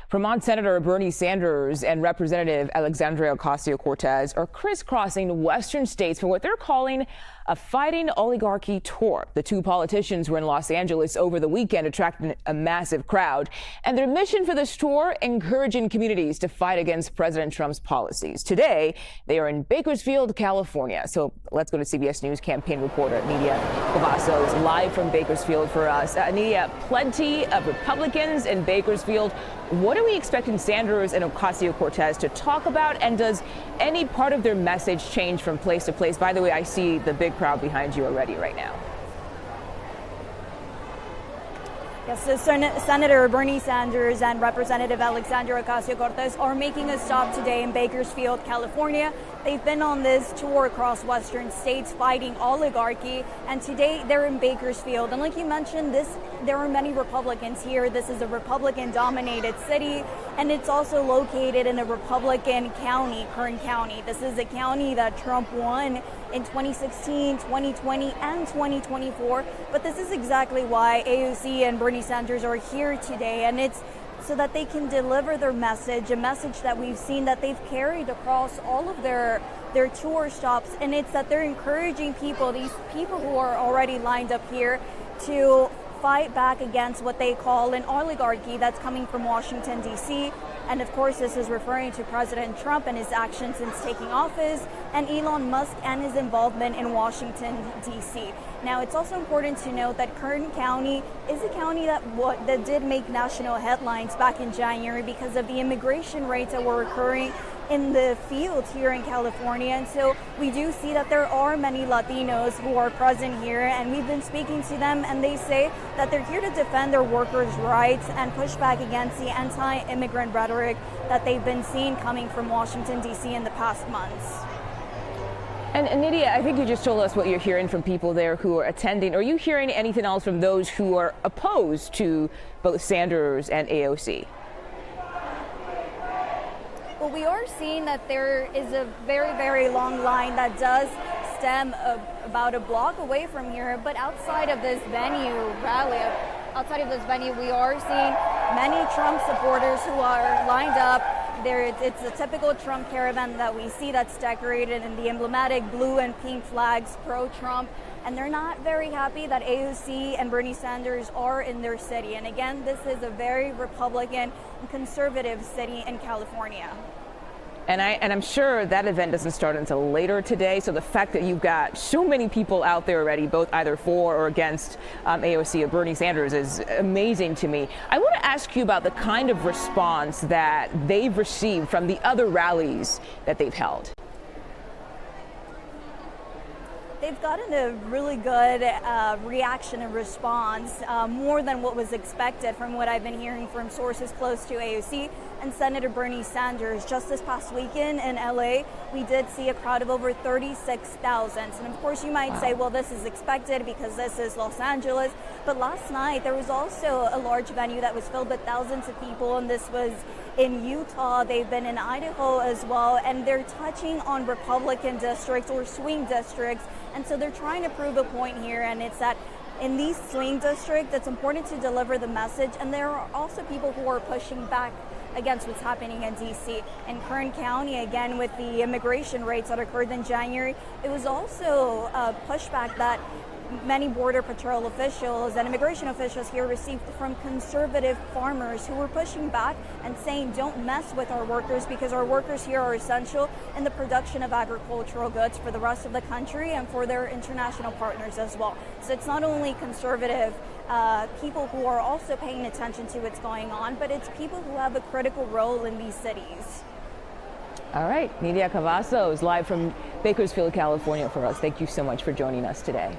Vermont Senator Bernie Sanders and Representative Alexandria Ocasio-Cortez are crisscrossing western states for what they're calling a fighting oligarchy tour. The two politicians were in Los Angeles over the weekend, attracting a massive crowd. And their mission for this tour, encouraging communities to fight against President Trump's policies. Today, they are in Bakersfield, California. So let's go to CBS News campaign reporter Nidia Cavazos live from Bakersfield for us. Nidia, plenty of Republicans in Bakersfield. What are we expecting Sanders and Ocasio-Cortez to talk about? And does any part of their message change from place to place? By the way, I see the big crowd behind you already right now. Yes, so Senator Bernie Sanders and Representative Alexandria Ocasio-Cortez are making a stop today in Bakersfield, California. They've been on this tour across western states fighting oligarchy, and today they're in Bakersfield. And like you mentioned, there are many Republicans here. This is a Republican-dominated city, and it's also located in a Republican county, Kern County. This is a county that Trump won in 2016, 2020, and 2024. But this is exactly why AOC and Bernie Sanders are here today, and it's so that they can deliver their message, a message that we've seen that they've carried across all of their tour stops. And it's that they're encouraging people, these people who are already lined up here, to fight back against what they call an oligarchy that's coming from Washington, D.C. And of course, this is referring to President Trump and his actions since taking office, and Elon Musk and his involvement in Washington, D.C. Now, it's also important to note that Kern County is a county that did make national headlines back in January because of the immigration rates that were occurring in the fields here in California. And so we do see that there are many Latinos who are present here, and we've been speaking to them, and they say that they're here to defend their workers' rights and push back against the anti-immigrant rhetoric that they've been seeing coming from Washington, D.C. in the past months. And Nidia, I think you just told us what you're hearing from people there who are attending. Are you hearing anything else from those who are opposed to both Sanders and AOC? Well, we are seeing that there is a very, very long line that does stem about a block away from here. But outside of this venue we are seeing many Trump supporters who are lined up. It's a typical Trump caravan that we see that's decorated in the emblematic blue and pink flags, pro-Trump. And they're not very happy that AOC and Bernie Sanders are in their city. And again, this is a very Republican and conservative city in California. And I'm sure that event doesn't start until later today. So the fact that you've got so many people out there already, both either for or against AOC or Bernie Sanders, is amazing to me. I want to ask you about the kind of response that they've received from the other rallies that they've held. They've gotten a really good reaction and response, more than what was expected from what I've been hearing from sources close to AOC and Senator Bernie Sanders. Just this past weekend in LA, we did see a crowd of over 36,000. And of course, you might say, well, this is expected because this is Los Angeles. But last night, there was also a large venue that was filled with thousands of people, and this was in Utah. They've been in Idaho as well, and they're touching on Republican districts or swing districts. And so they're trying to prove a point here, and it's that in these swing districts, it's important to deliver the message. And there are also people who are pushing back against what's happening in D.C. In Kern County, again, with the immigration rates that occurred in January, it was also a pushback that many Border Patrol officials and immigration officials here received from conservative farmers who were pushing back and saying, don't mess with our workers because our workers here are essential in the production of agricultural goods for the rest of the country and for their international partners as well. So it's not only conservative people who are also paying attention to what's going on, but it's people who have a critical role in these cities. All right, Nidia Cavazos live from Bakersfield, California for us. Thank you so much for joining us today.